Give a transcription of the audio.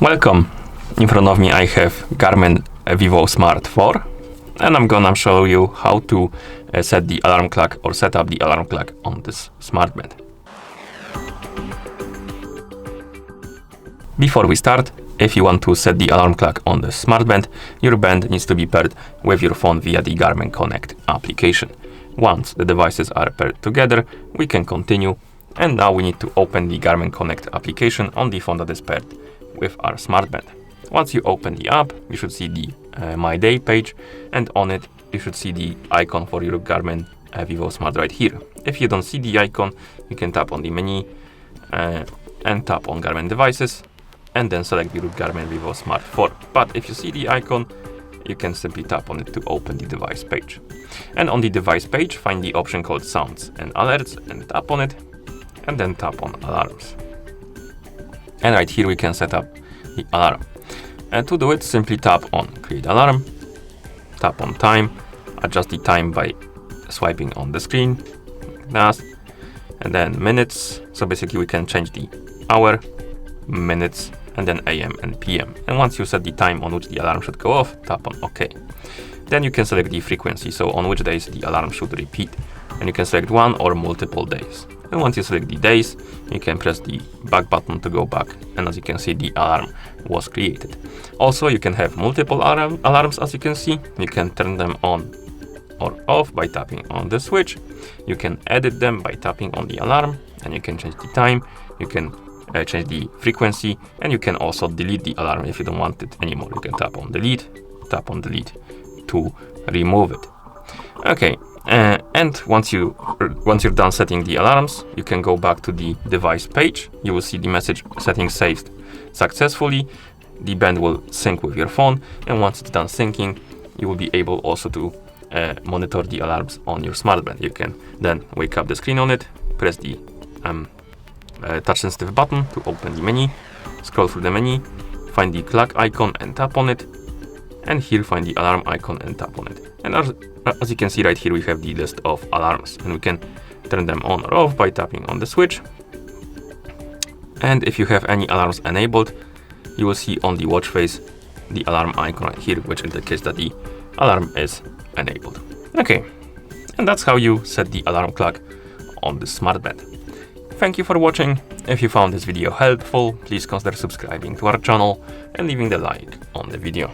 Welcome. In front of me I have GARMIN Vivosmart 4 and I'm gonna show you how to set the alarm clock or set up the alarm clock on this smartband. Before we start, if you want to set the alarm clock on the smartband, your band needs to be paired with your phone via the Garmin Connect application. Once the devices are paired together, we can continue, and now we need to open the Garmin Connect application on the phone that is paired with our smartband. Once you open the app, you should see the My Day page, and on it you should see the icon for your Garmin Vivosmart right here. If you don't see the icon, you can tap on the menu and tap on Garmin devices and then select your Garmin Vivosmart 4. But if you see the icon, you can simply tap on it to open the device page. And on the device page, find the option called Sounds and Alerts and tap on it, and then tap on Alarms. And right here we can set up the alarm. And to do it, simply tap on Create Alarm, tap on Time, adjust the time by swiping on the screen, and then minutes. So basically we can change the hour, minutes, and then AM and PM. And once you set the time on which the alarm should go off, tap on OK. Then you can select the frequency, so on which days the alarm should repeat. And you can select one or multiple days. And once you select the days, you can press the back button to go back. And as you can see, the alarm was created. Also, you can have multiple alarms, as you can see. You can turn them on or off by tapping on the switch. You can edit them by tapping on the alarm, and you can change the time. You can change the frequency, and you can also delete the alarm if you don't want it anymore. You can tap on delete to remove it. Okay. And once you're done setting the alarms, you can go back to the device page. You will see the message settings saved successfully. The band will sync with your phone, and once it's done syncing, you will be able also to monitor the alarms on your smartband. You can then wake up the screen on it, press the touch sensitive button to open the menu, scroll through the menu, find the clock icon and tap on it, and here find the alarm icon and tap on it. And as you can see right here, we have the list of alarms, and we can turn them on or off by tapping on the switch. And if you have any alarms enabled, you will see on the watch face the alarm icon right here, which indicates that the alarm is enabled. Okay, and that's how you set the alarm clock on the smartband. Thank you for watching. If you found this video helpful, please consider subscribing to our channel and leaving the like on the video.